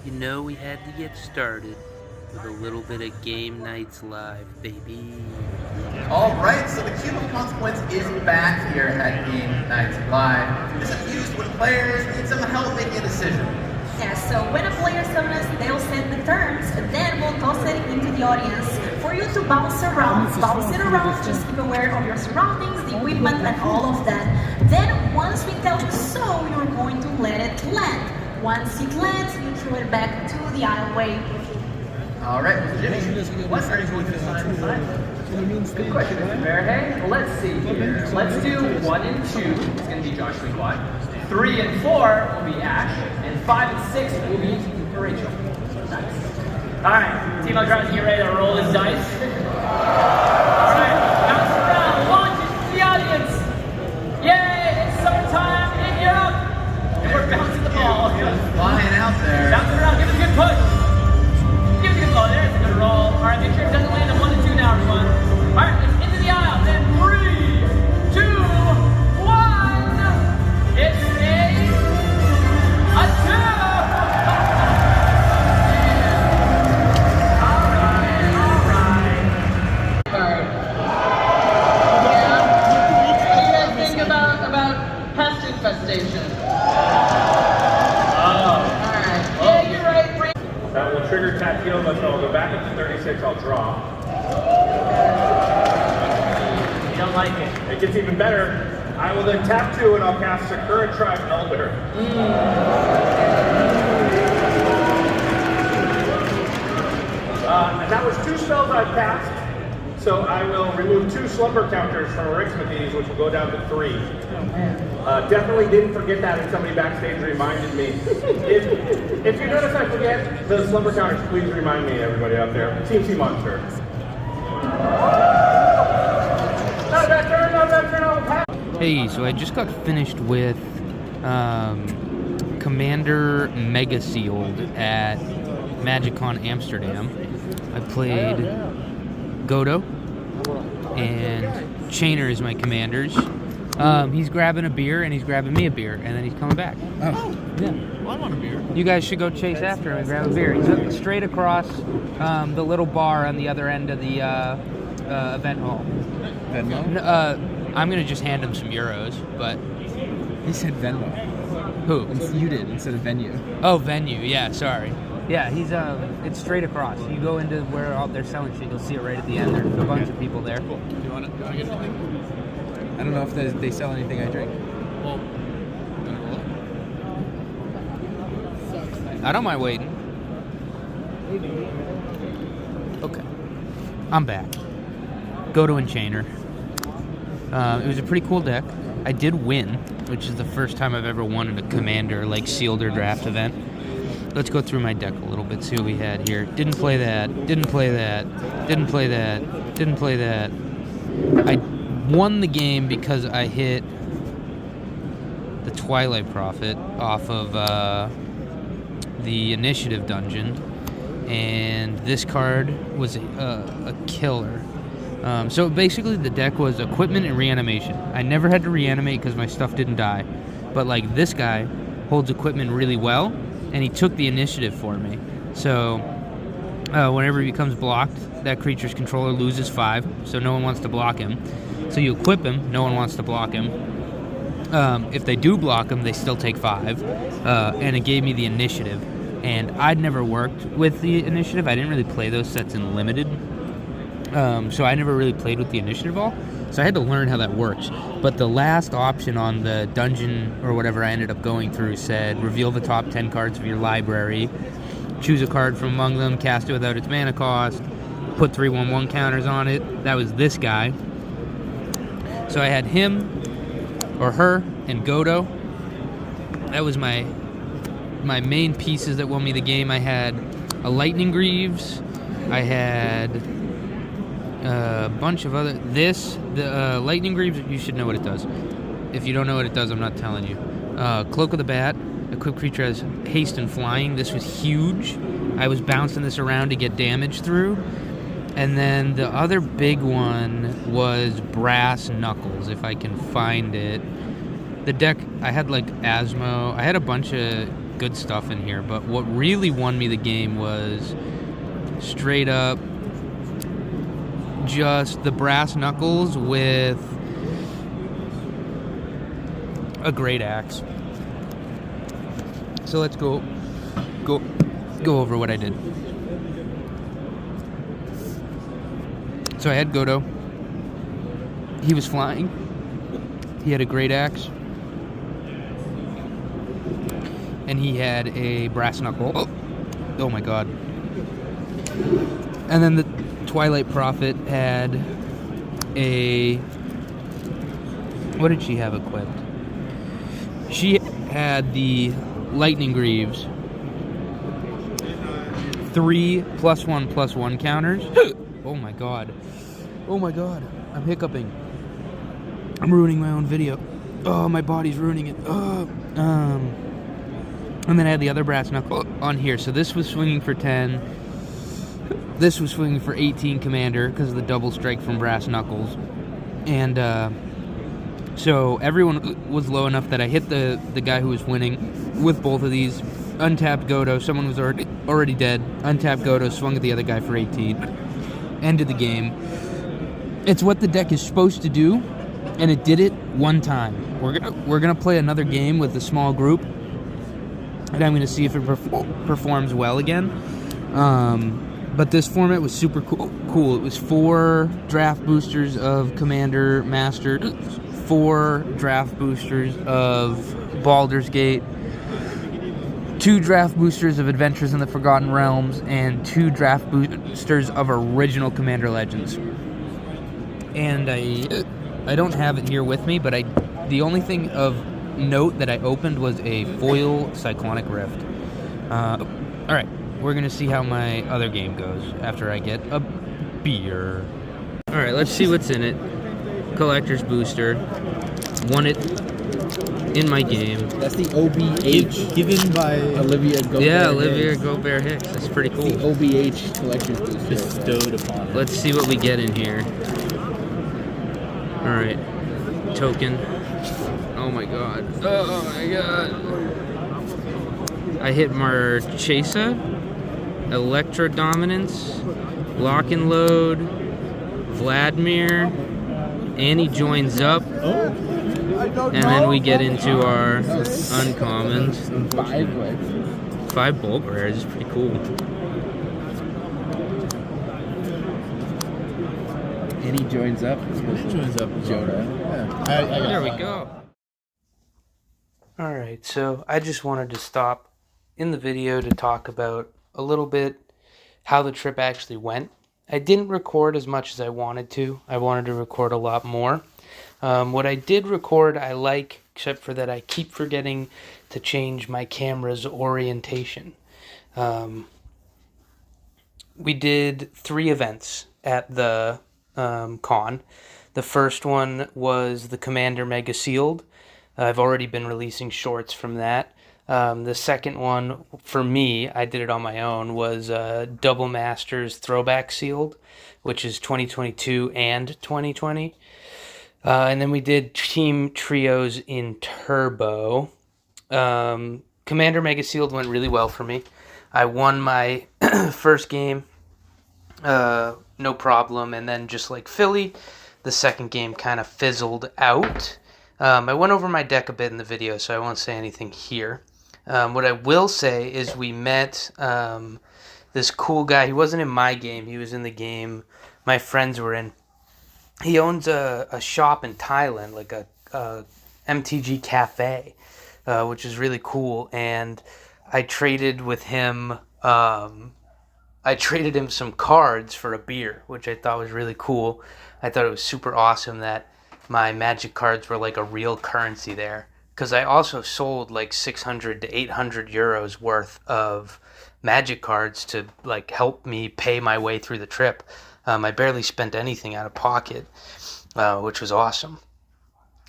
You know we had to get started with a little bit of Game Nights Live, baby. Alright, so the Cube of Consequence is back here at Game Nights Live. This is used when players need some help making a decision. Yeah, so when a player summons, they'll set the terms, and then we'll toss it into the audience for you to bounce it around, just keep aware of your surroundings, the equipment, and all of that. Then, once we tell you so, you're going to let it land. Once it lands, you throw it back to the aisleway. Alright, Jimmy, what are you going to assign Good question, Mr. Fairhead. Let's see here. Let's do 1 and 2. It's going to be Josh Lequat. 3 and 4 will be Ash. And 5 and 6 will be Rachel. Nice. Alright, Team Electronics, get ready to roll his dice. Alright, bounce around, launch it to the audience. Yay, it's summertime in Europe. And we're bouncing the ball. Flying out there. Bouncing around, give it a good push. Give it a good, oh, there's a good roll. Alright, make sure it doesn't land at 1 and 2 now, everyone. Alright, it's into the aisle. Then 3, 2, 1. It's a 2. Alright. Yeah. What do you guys think about pest infestation? Alright. Yeah, you're right. That will trigger Tatio, so I'll go back up to 36, I'll draw. You don't like it. It gets even better. I will then tap 2 and I'll cast Sakura Tribe Elder. And that was 2 spells I've cast. So I will remove 2 slumber counters from Arithmetes, which will go down to 3. Oh man. Definitely didn't forget that, and somebody backstage reminded me. If you notice I forget the slumber counters, please remind me, everybody out there. Team C Monster. Not a bad turn, not a bad turn. I'll pass. Hey, so I just got finished with Commander Mega Sealed at MagicCon Amsterdam. I played Godo, and Chainer is my commanders. He's grabbing a beer, and he's grabbing me a beer, and then he's coming back. Oh. Yeah. Well, I want a beer. You guys should go chase after him and grab a beer. He's straight across the little bar on the other end of the event hall. Venmo? I'm going to just hand him some euros, but... He said Venmo. Who? You did, instead of venue. Oh, venue. Yeah, sorry. Yeah, he's it's straight across. You go into where they're selling shit, you'll see it right at the end. There's a bunch of people there. Cool. Do I get anything? I don't know if they sell anything I drink. Well, I don't mind waiting. Okay. I'm back. Godo and Chainer. It was a pretty cool deck. I did win, which is the first time I've ever won in a Commander, like, sealed or draft event. Let's go through my deck a little bit, see what we had here. Didn't play that, didn't play that, didn't play that, didn't play that. I won the game because I hit the Twilight Prophet off of the Initiative dungeon, and this card was a killer. So basically the deck was equipment and reanimation. I never had to reanimate because my stuff didn't die, but like this guy holds equipment really well, and he took the initiative for me. So whenever he becomes blocked, that creature's controller loses 5, so no one wants to block him. So you equip him, no one wants to block him. If they do block him, they still take 5, and it gave me the initiative. And I'd never worked with the initiative. I didn't really play those sets in Limited, so I never really played with the initiative all. So I had to learn how that works. But the last option on the dungeon or whatever I ended up going through said, reveal the top 10 cards of your library, choose a card from among them, cast it without its mana cost, put 3/1/1 counters on it. That was this guy. So I had him, or her, and Godo. That was my main pieces that won me the game. I had a Lightning Greaves. I had a bunch of other... The Lightning Greaves, you should know what it does. If you don't know what it does, I'm not telling you. Cloak of the Bat. Equipped creature has haste and flying. This was huge. I was bouncing this around to get damage through. And then the other big one was Brass Knuckles, if I can find it. The deck, I had like Asmo. I had a bunch of good stuff in here. But what really won me the game was straight up just the brass knuckles with a great axe. So let's go over what I did. So I had Godo. He was flying. He had a great axe. And he had a brass knuckle. Oh my god. And then the Twilight Prophet had a... What did she have equipped? She had the Lightning Greaves. 3 +1/+1 counters. Oh my god. Oh my god. I'm hiccuping. I'm ruining my own video. Oh, my body's ruining it. And then I had the other brass knuckle on here. So this was swinging for 10. This was swinging for 18 commander because of the double strike from brass knuckles. And so everyone was low enough that I hit the guy who was winning with both of these. Untapped Godo. Someone was already dead. Untapped Godo. Swung at the other guy for 18. Ended the game. It's what the deck is supposed to do, and it did it one time. We're gonna play another game with a small group, and I'm gonna see if it performs well again. But this format was super cool. It was 4 draft boosters of Commander Master, 4 draft boosters of Baldur's Gate, 2 draft boosters of Adventures in the Forgotten Realms, and 2 draft boosters of original Commander Legends. And I don't have it here with me, but the only thing of note that I opened was a foil Cyclonic Rift. Alright, we're gonna see how my other game goes after I get a beer. Alright, let's see what's in it. Collector's Booster. Won it in my game. That's the OBH given by Olivia Gobert. Yeah, Olivia Gobert Hicks. That's pretty cool. The OBH collector's booster bestowed upon it. Let's see what we get in here. Alright. Token. Oh my god. Oh my god. I hit Marchesa. Electro Dominance. Lock and Load. Vladimir. Annie joins up. And then we get into our uncommons. 5 bulk rares is pretty cool. And he joins up. Joda. Yeah. There we go. Alright, so I just wanted to stop in the video to talk about a little bit how the trip actually went. I didn't record as much as I wanted to. I wanted to record a lot more. What I did record, I like, except for that I keep forgetting to change my camera's orientation. We did 3 events at the con. The first one was the Commander Mega Sealed. I've already been releasing shorts from that. The second one, for me, I did it on my own, was Double Masters Throwback Sealed, which is 2022 and 2020. And then we did Team Trios in Turbo. Commander Mega Sealed went really well for me. I won my first game, no problem, and then just like Philly, the second game kind of fizzled out. I went over my deck a bit in the video, so I won't say anything here. What I will say is we met this cool guy. He wasn't in my game. He was in the game my friends were in. He owns a shop in Thailand, like a MTG cafe, which is really cool. And I traded with him. I traded him some cards for a beer, which I thought was really cool. I thought it was super awesome that my Magic cards were like a real currency there. Because I also sold like 600 to 800 euros worth of Magic cards to like help me pay my way through the trip. I barely spent anything out of pocket, which was awesome.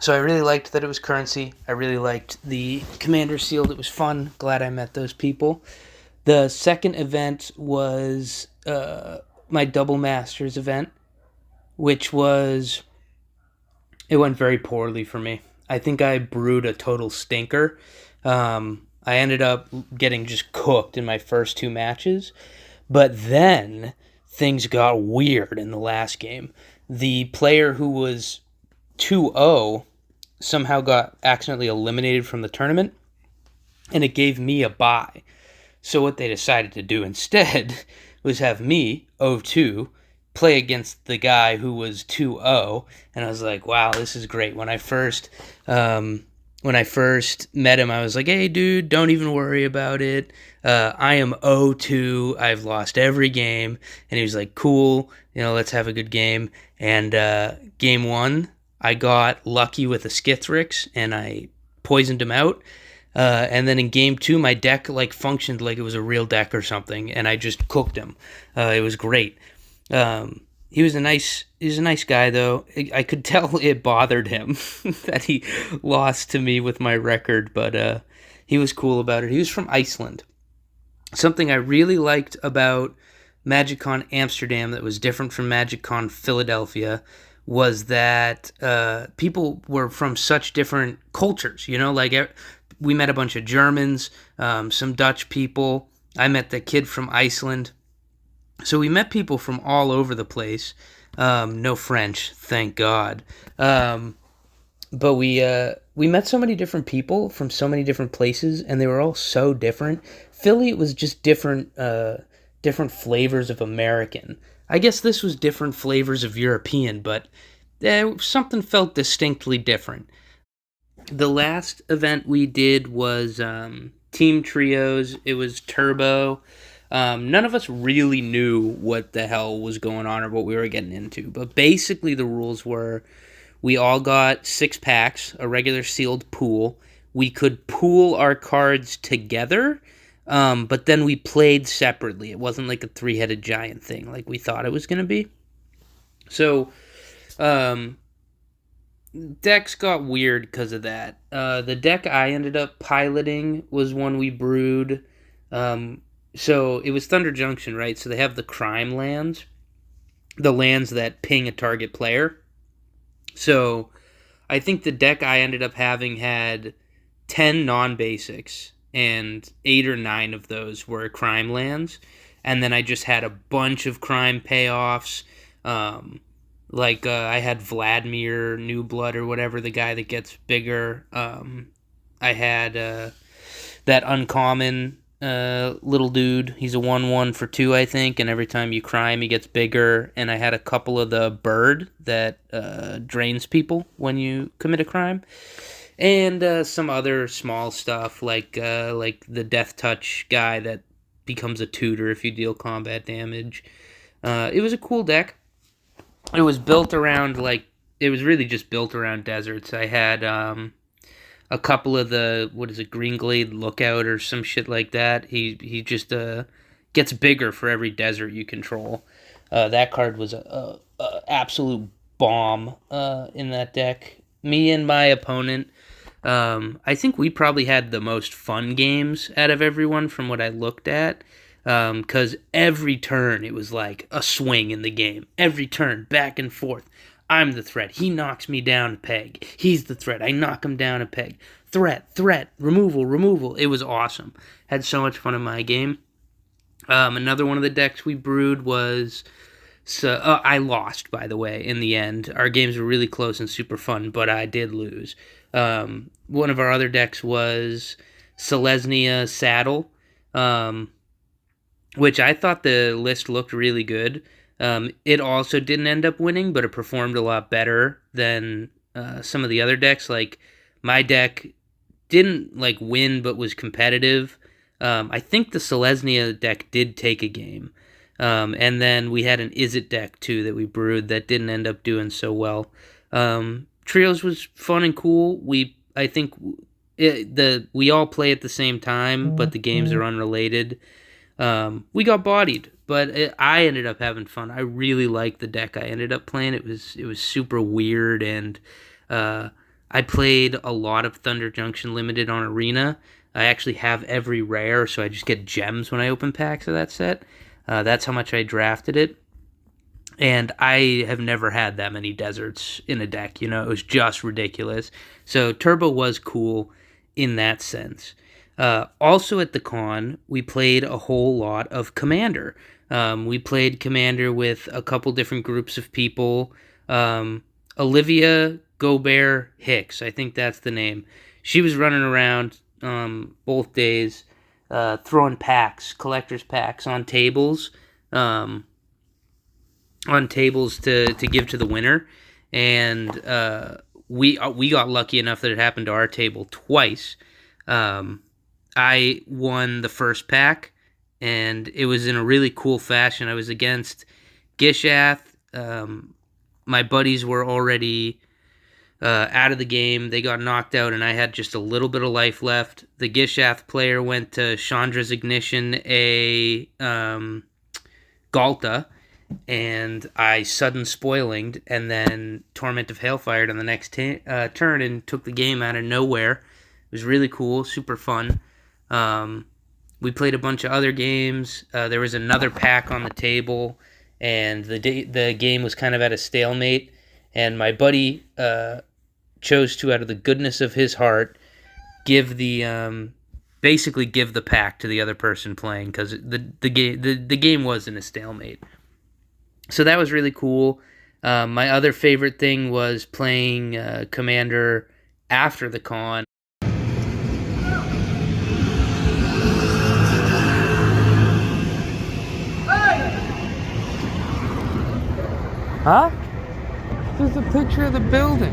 So I really liked that it was currency. I really liked the Commander Sealed. It was fun. Glad I met those people. The second event was my Double Masters event, which was... It went very poorly for me. I think I brewed a total stinker. I ended up getting just cooked in my first 2 matches. But then things got weird in the last game. The player who was 2-0 somehow got accidentally eliminated from the tournament, and it gave me a bye. So what they decided to do instead was have me, 0-2, play against the guy who was 2-0, and I was like, wow, this is great. When I first met him, I was like, hey, dude, don't even worry about it. I am 0-2. I've lost every game. And he was like, cool, let's have a good game. And game 1, I got lucky with a Skithrix, and I poisoned him out. And then in game 2, my deck functioned like it was a real deck or something, and I just cooked him. It was great. He was a nice guy, though. I could tell it bothered him that he lost to me with my record, but he was cool about it. He was from Iceland. Something I really liked about MagicCon Amsterdam that was different from MagicCon Philadelphia was that people were from such different cultures. We met a bunch of Germans, some Dutch people. I met the kid from Iceland. So we met people from all over the place. No French, thank God. But we met so many different people from so many different places, and they were all so different. Philly was just different flavors of American. I guess this was different flavors of European, but something felt distinctly different. The last event we did was Team Trios. It was Turbo. None of us really knew what the hell was going on or what we were getting into. But basically the rules were we all got 6 packs, a regular sealed pool. We could pool our cards together, but then we played separately. It wasn't like a 3-headed giant thing like we thought it was going to be. So decks got weird because of that. The deck I ended up piloting was one we brewed. So it was Thunder Junction, right? So they have the crime lands, the lands that ping a target player. So I think the deck I ended up having had 10 non-basics, and 8 or 9 of those were crime lands. And then I just had a bunch of crime payoffs. I had Vladimir, New Blood, or whatever, the guy that gets bigger. I had that uncommon little dude. He's a 1/1 for 2, I think, and every time you crime, he gets bigger. And I had a couple of the bird that drains people when you commit a crime, and some other small stuff like the Death Touch guy that becomes a tutor if you deal combat damage. It was a cool deck. It was built around it was really just built around deserts. I had a couple of the, Green Glade Lookout or some shit like that. He just gets bigger for every desert you control. That card was a absolute bomb in that deck. Me and my opponent, I think we probably had the most fun games out of everyone from what I looked at. Because every turn it was like a swing in the game. Every turn, back and forth. I'm the threat. He knocks me down a peg. He's the threat. I knock him down a peg. Threat, removal. It was awesome. Had so much fun in my game. Another one of the decks we brewed was... I lost, by the way, in the end. Our games were really close and super fun, but I did lose. One of our other decks was Selesnya Saddle, which I thought the list looked really good. It also didn't end up winning, but it performed a lot better than some of the other decks. My deck didn't win, but was competitive. I think the Selesnya deck did take a game. And then we had an Is It deck too that we brewed that didn't end up doing so well. Trios was fun and cool. We all play at the same time, but the games are unrelated. We got bodied, but I ended up having fun. I really liked the deck I ended up playing. It was super weird, and I played a lot of Thunder Junction Limited on Arena. I actually have every rare, so I just get gems when I open packs of that set. That's how much I drafted it. And I have never had that many deserts in a deck. It was just ridiculous. So Turbo was cool in that sense. Also at the con, we played a whole lot of Commander. We played Commander with a couple different groups of people. Olivia Gobert Hicks, I think that's the name. She was running around both days, throwing packs, collector's packs on tables, to give to the winner. And we got lucky enough that it happened to our table twice. I won the first pack, and it was in a really cool fashion. I was against Gishath. My buddies were already out of the game. They got knocked out, and I had just a little bit of life left. The Gishath player went to Chandra's Ignition, a Galta, and I sudden spoilinged, and then Torment of Hailfired on the next turn and took the game out of nowhere. It was really cool, super fun. We played a bunch of other games. There was another pack on the table, and the game was kind of at a stalemate, and my buddy chose to, out of the goodness of his heart, basically give the pack to the other person playing, because the game was in a stalemate. So that was really cool. My other favorite thing was playing Commander after the con. Huh? There's a picture of the building.